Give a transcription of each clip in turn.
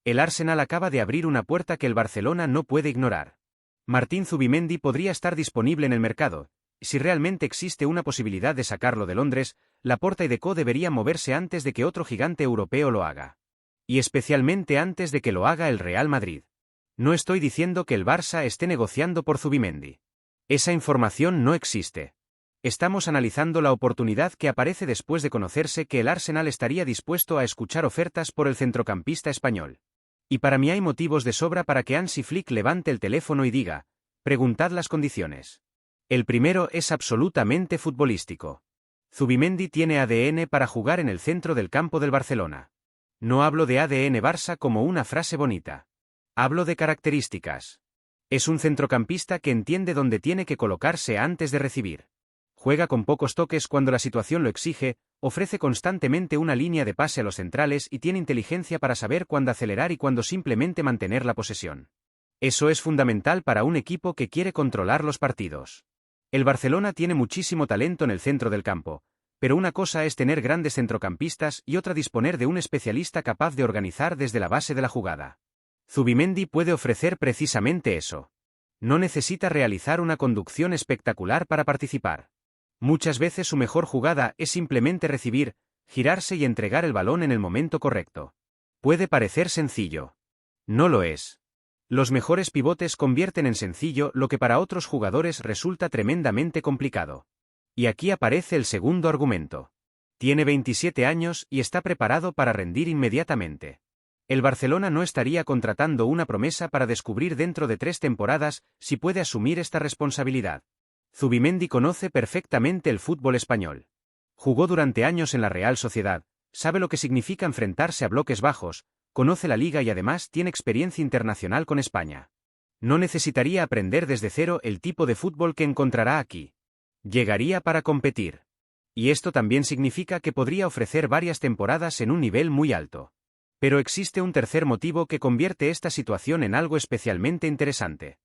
El Arsenal acaba de abrir una puerta que el Barcelona no puede ignorar. Martín Zubimendi podría estar disponible en el mercado. Si realmente existe una posibilidad de sacarlo de Londres, Laporta y Deco deberían moverse antes de que otro gigante europeo lo haga. Y especialmente antes de que lo haga el Real Madrid. No estoy diciendo que el Barça esté negociando por Zubimendi. Esa información no existe. Estamos analizando la oportunidad que aparece después de conocerse que el Arsenal estaría dispuesto a escuchar ofertas por el centrocampista español. Y para mí hay motivos de sobra para que Hansi Flick levante el teléfono y diga: preguntad las condiciones. El primero es absolutamente futbolístico. Zubimendi tiene ADN para jugar en el centro del campo del Barcelona. No hablo de ADN Barça como una frase bonita. Hablo de características. Es un centrocampista que entiende dónde tiene que colocarse antes de recibir. Juega con pocos toques cuando la situación lo exige, ofrece constantemente una línea de pase a los centrales y tiene inteligencia para saber cuándo acelerar y cuándo simplemente mantener la posesión. Eso es fundamental para un equipo que quiere controlar los partidos. El Barcelona tiene muchísimo talento en el centro del campo, pero una cosa es tener grandes centrocampistas y otra disponer de un especialista capaz de organizar desde la base de la jugada. Zubimendi puede ofrecer precisamente eso. No necesita realizar una conducción espectacular para participar. Muchas veces su mejor jugada es simplemente recibir, girarse y entregar el balón en el momento correcto. Puede parecer sencillo. No lo es. Los mejores pivotes convierten en sencillo lo que para otros jugadores resulta tremendamente complicado. Y aquí aparece el segundo argumento. Tiene 27 años y está preparado para rendir inmediatamente. El Barcelona no estaría contratando una promesa para descubrir dentro de 3 temporadas si puede asumir esta responsabilidad. Zubimendi conoce perfectamente el fútbol español. Jugó durante años en la Real Sociedad, sabe lo que significa enfrentarse a bloques bajos, conoce la liga y además tiene experiencia internacional con España. No necesitaría aprender desde cero el tipo de fútbol que encontrará aquí. Llegaría para competir. Y esto también significa que podría ofrecer varias temporadas en un nivel muy alto. Pero existe un tercer motivo que convierte esta situación en algo especialmente interesante.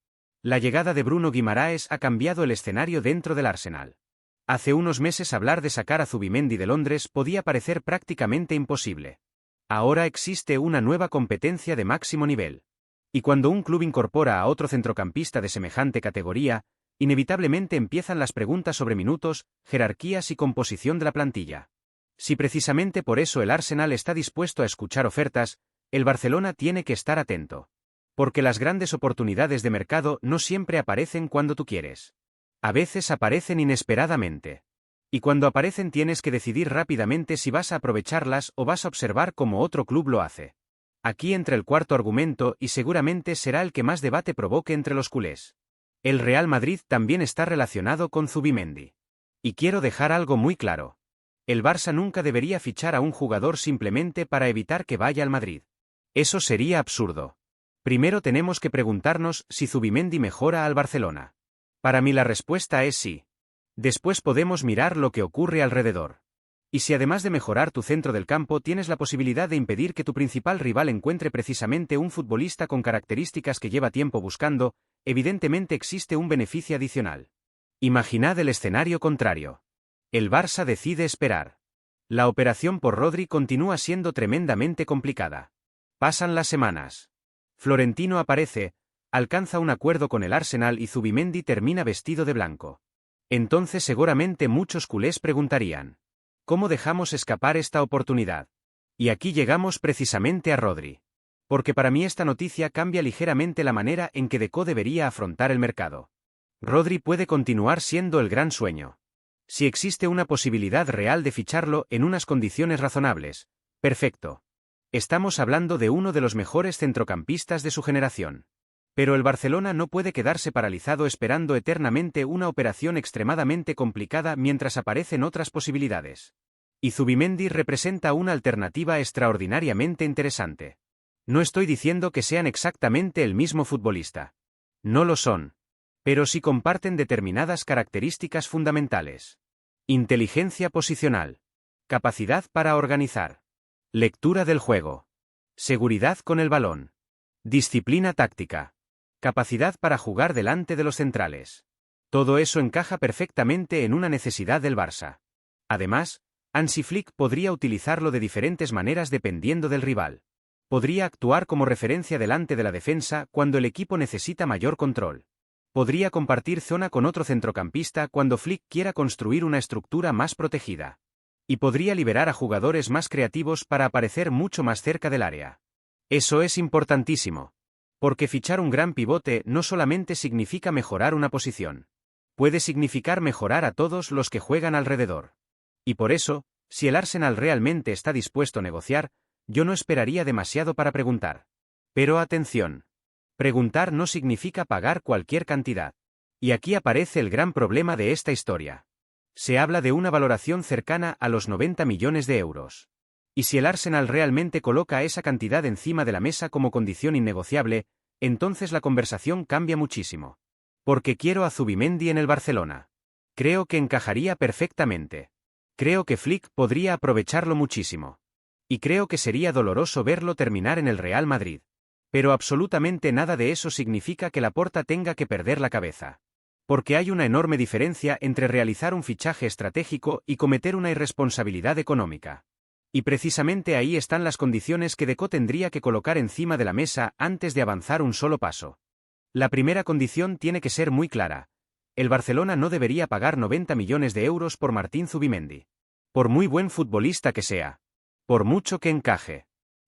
La llegada de Bruno Guimaraes ha cambiado el escenario dentro del Arsenal. Hace unos meses hablar de sacar a Zubimendi de Londres podía parecer prácticamente imposible. Ahora existe una nueva competencia de máximo nivel. Y cuando un club incorpora a otro centrocampista de semejante categoría, inevitablemente empiezan las preguntas sobre minutos, jerarquías y composición de la plantilla. Si precisamente por eso el Arsenal está dispuesto a escuchar ofertas, el Barcelona tiene que estar atento. Porque las grandes oportunidades de mercado no siempre aparecen cuando tú quieres. A veces aparecen inesperadamente. Y cuando aparecen tienes que decidir rápidamente si vas a aprovecharlas o vas a observar cómo otro club lo hace. Aquí entra el cuarto argumento y seguramente será el que más debate provoque entre los culés. El Real Madrid también está relacionado con Zubimendi. Y quiero dejar algo muy claro. El Barça nunca debería fichar a un jugador simplemente para evitar que vaya al Madrid. Eso sería absurdo. Primero tenemos que preguntarnos si Zubimendi mejora al Barcelona. Para mí la respuesta es sí. Después podemos mirar lo que ocurre alrededor. Y si además de mejorar tu centro del campo tienes la posibilidad de impedir que tu principal rival encuentre precisamente un futbolista con características que lleva tiempo buscando, evidentemente existe un beneficio adicional. Imaginad el escenario contrario. El Barça decide esperar. La operación por Rodri continúa siendo tremendamente complicada. Pasan las semanas. Florentino aparece, alcanza un acuerdo con el Arsenal y Zubimendi termina vestido de blanco. Entonces seguramente muchos culés preguntarían: ¿cómo dejamos escapar esta oportunidad? Y aquí llegamos precisamente a Rodri. Porque para mí esta noticia cambia ligeramente la manera en que Deco debería afrontar el mercado. Rodri puede continuar siendo el gran sueño. Si existe una posibilidad real de ficharlo en unas condiciones razonables, perfecto. Estamos hablando de uno de los mejores centrocampistas de su generación. Pero el Barcelona no puede quedarse paralizado esperando eternamente una operación extremadamente complicada mientras aparecen otras posibilidades. Y Zubimendi representa una alternativa extraordinariamente interesante. No estoy diciendo que sean exactamente el mismo futbolista. No lo son. Pero sí comparten determinadas características fundamentales. Inteligencia posicional. Capacidad para organizar. Lectura del juego. Seguridad con el balón. Disciplina táctica. Capacidad para jugar delante de los centrales. Todo eso encaja perfectamente en una necesidad del Barça. Además, Hansi Flick podría utilizarlo de diferentes maneras dependiendo del rival. Podría actuar como referencia delante de la defensa cuando el equipo necesita mayor control. Podría compartir zona con otro centrocampista cuando Flick quiera construir una estructura más protegida. Y podría liberar a jugadores más creativos para aparecer mucho más cerca del área. Eso es importantísimo. Porque fichar un gran pivote no solamente significa mejorar una posición. Puede significar mejorar a todos los que juegan alrededor. Y por eso, si el Arsenal realmente está dispuesto a negociar, yo no esperaría demasiado para preguntar. Pero atención. Preguntar no significa pagar cualquier cantidad. Y aquí aparece el gran problema de esta historia. Se habla de una valoración cercana a los 90 millones de euros. Y si el Arsenal realmente coloca esa cantidad encima de la mesa como condición innegociable, entonces la conversación cambia muchísimo. Porque quiero a Zubimendi en el Barcelona. Creo que encajaría perfectamente. Creo que Flick podría aprovecharlo muchísimo. Y creo que sería doloroso verlo terminar en el Real Madrid. Pero absolutamente nada de eso significa que Laporta tenga que perder la cabeza. Porque hay una enorme diferencia entre realizar un fichaje estratégico y cometer una irresponsabilidad económica. Y precisamente ahí están las condiciones que Deco tendría que colocar encima de la mesa antes de avanzar un solo paso. La primera condición tiene que ser muy clara. El Barcelona no debería pagar 90 millones de euros por Martín Zubimendi. Por muy buen futbolista que sea. Por mucho que encaje.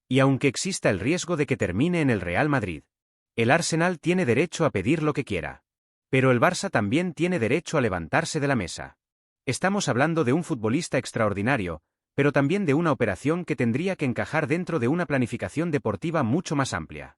Y aunque exista el riesgo de que termine en el Real Madrid, el Arsenal tiene derecho a pedir lo que quiera. Pero el Barça también tiene derecho a levantarse de la mesa. Estamos hablando de un futbolista extraordinario, pero también de una operación que tendría que encajar dentro de una planificación deportiva mucho más amplia.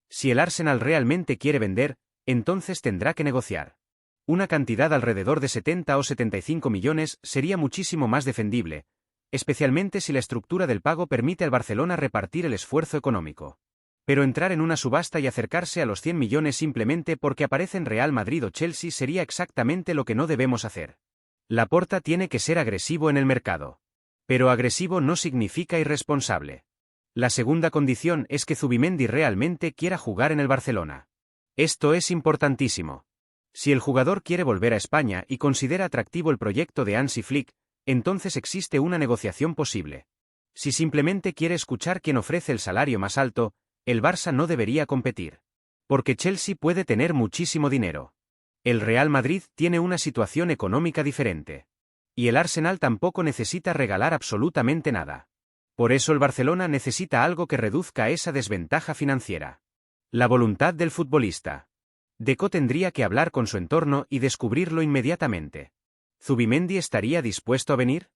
Si el Arsenal realmente quiere vender, entonces tendrá que negociar. Una cantidad alrededor de 70 o 75 millones sería muchísimo más defendible, especialmente si la estructura del pago permite al Barcelona repartir el esfuerzo económico. Pero entrar en una subasta y acercarse a los 100 millones simplemente porque aparecen Real Madrid o Chelsea sería exactamente lo que no debemos hacer. Laporta tiene que ser agresivo en el mercado. Pero agresivo no significa irresponsable. La segunda condición es que Zubimendi realmente quiera jugar en el Barcelona. Esto es importantísimo. Si el jugador quiere volver a España y considera atractivo el proyecto de Hansi Flick, entonces existe una negociación posible. Si simplemente quiere escuchar quién ofrece el salario más alto, el Barça no debería competir. Porque Chelsea puede tener muchísimo dinero. El Real Madrid tiene una situación económica diferente. Y el Arsenal tampoco necesita regalar absolutamente nada. Por eso el Barcelona necesita algo que reduzca esa desventaja financiera. La voluntad del futbolista. Deco tendría que hablar con su entorno y descubrirlo inmediatamente. ¿Zubimendi estaría dispuesto a venir?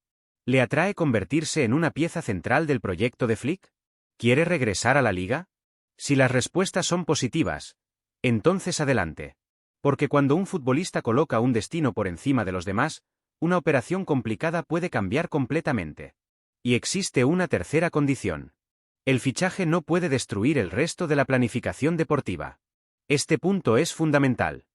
¿Le atrae convertirse en una pieza central del proyecto de Flick? ¿Quiere regresar a la liga? Si las respuestas son positivas, entonces adelante. Porque cuando un futbolista coloca un destino por encima de los demás, una operación complicada puede cambiar completamente. Y existe una tercera condición. El fichaje no puede destruir el resto de la planificación deportiva. Este punto es fundamental.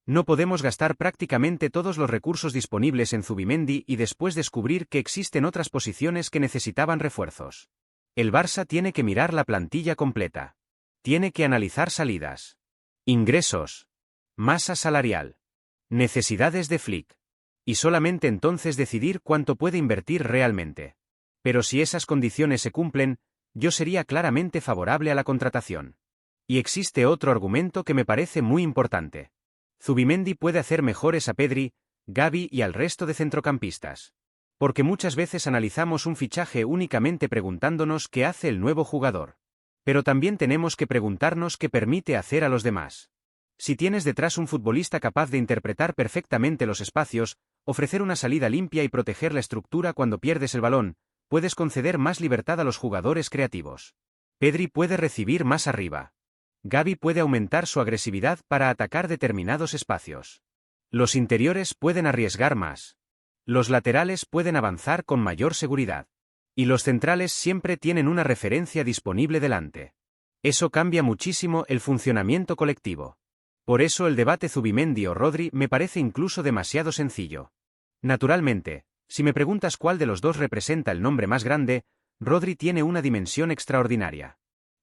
No podemos gastar prácticamente todos los recursos disponibles en Zubimendi y después descubrir que existen otras posiciones que necesitaban refuerzos. El Barça tiene que mirar la plantilla completa. Tiene que analizar salidas, ingresos, masa salarial, necesidades de Flick. Y solamente entonces decidir cuánto puede invertir realmente. Pero si esas condiciones se cumplen, yo sería claramente favorable a la contratación. Y existe otro argumento que me parece muy importante. Zubimendi puede hacer mejores a Pedri, Gavi y al resto de centrocampistas. Porque muchas veces analizamos un fichaje únicamente preguntándonos qué hace el nuevo jugador. Pero también tenemos que preguntarnos qué permite hacer a los demás. Si tienes detrás un futbolista capaz de interpretar perfectamente los espacios, ofrecer una salida limpia y proteger la estructura cuando pierdes el balón, puedes conceder más libertad a los jugadores creativos. Pedri puede recibir más arriba. Gavi puede aumentar su agresividad para atacar determinados espacios. Los interiores pueden arriesgar más. Los laterales pueden avanzar con mayor seguridad. Y los centrales siempre tienen una referencia disponible delante. Eso cambia muchísimo el funcionamiento colectivo. Por eso el debate Zubimendi o Rodri me parece incluso demasiado sencillo. Naturalmente, si me preguntas cuál de los dos representa el nombre más grande, Rodri tiene una dimensión extraordinaria.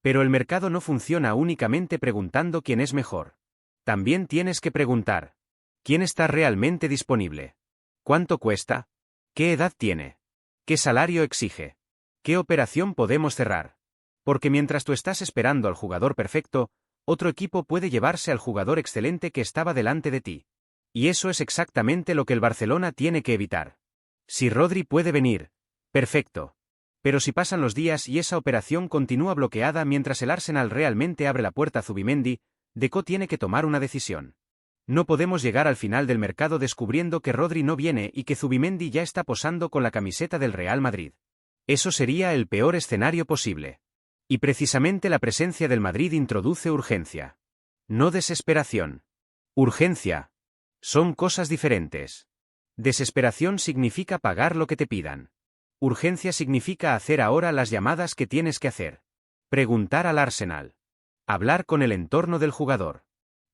Pero el mercado no funciona únicamente preguntando quién es mejor. También tienes que preguntar, ¿quién está realmente disponible? ¿Cuánto cuesta? ¿Qué edad tiene? ¿Qué salario exige? ¿Qué operación podemos cerrar? Porque mientras tú estás esperando al jugador perfecto, otro equipo puede llevarse al jugador excelente que estaba delante de ti. Y eso es exactamente lo que el Barcelona tiene que evitar. Si Rodri puede venir, perfecto. Pero si pasan los días y esa operación continúa bloqueada mientras el Arsenal realmente abre la puerta a Zubimendi, Deco tiene que tomar una decisión. No podemos llegar al final del mercado descubriendo que Rodri no viene y que Zubimendi ya está posando con la camiseta del Real Madrid. Eso sería el peor escenario posible. Y precisamente la presencia del Madrid introduce urgencia. No desesperación. Urgencia. Son cosas diferentes. Desesperación significa pagar lo que te pidan. Urgencia significa hacer ahora las llamadas que tienes que hacer. Preguntar al Arsenal. Hablar con el entorno del jugador.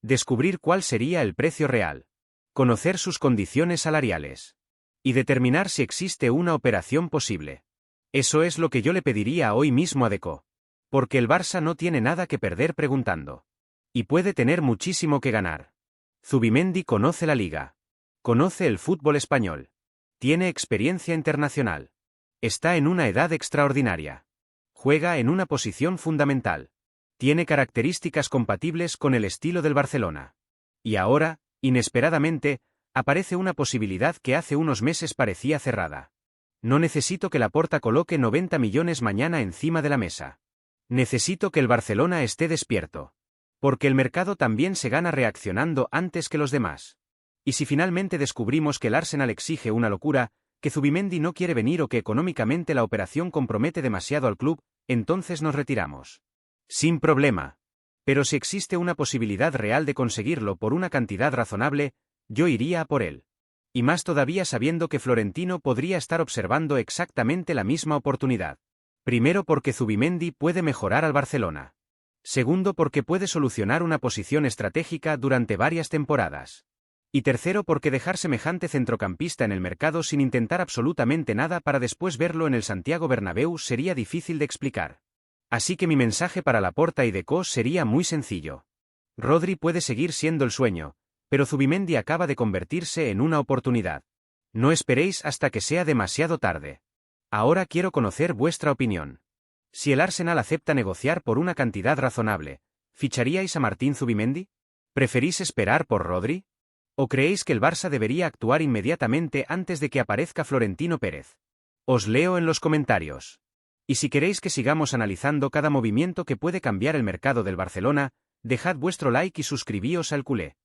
Descubrir cuál sería el precio real. Conocer sus condiciones salariales. Y determinar si existe una operación posible. Eso es lo que yo le pediría hoy mismo a Deco. Porque el Barça no tiene nada que perder preguntando. Y puede tener muchísimo que ganar. Zubimendi conoce la liga. Conoce el fútbol español. Tiene experiencia internacional. Está en una edad extraordinaria. Juega en una posición fundamental. Tiene características compatibles con el estilo del Barcelona. Y ahora, inesperadamente, aparece una posibilidad que hace unos meses parecía cerrada. No necesito que Laporta coloque 90 millones mañana encima de la mesa. Necesito que el Barcelona esté despierto. Porque el mercado también se gana reaccionando antes que los demás. Y si finalmente descubrimos que el Arsenal exige una locura, que Zubimendi no quiere venir o que económicamente la operación compromete demasiado al club, entonces nos retiramos. Sin problema. Pero si existe una posibilidad real de conseguirlo por una cantidad razonable, yo iría a por él. Y más todavía sabiendo que Florentino podría estar observando exactamente la misma oportunidad. Primero porque Zubimendi puede mejorar al Barcelona. Segundo porque puede solucionar una posición estratégica durante varias temporadas. Y tercero porque dejar semejante centrocampista en el mercado sin intentar absolutamente nada para después verlo en el Santiago Bernabéu sería difícil de explicar. Así que mi mensaje para Laporta y Deco sería muy sencillo. Rodri puede seguir siendo el sueño, pero Zubimendi acaba de convertirse en una oportunidad. No esperéis hasta que sea demasiado tarde. Ahora quiero conocer vuestra opinión. Si el Arsenal acepta negociar por una cantidad razonable, ¿ficharíais a Martín Zubimendi? ¿Preferís esperar por Rodri? ¿O creéis que el Barça debería actuar inmediatamente antes de que aparezca Florentino Pérez? Os leo en los comentarios. Y si queréis que sigamos analizando cada movimiento que puede cambiar el mercado del Barcelona, dejad vuestro like y suscribíos al culé.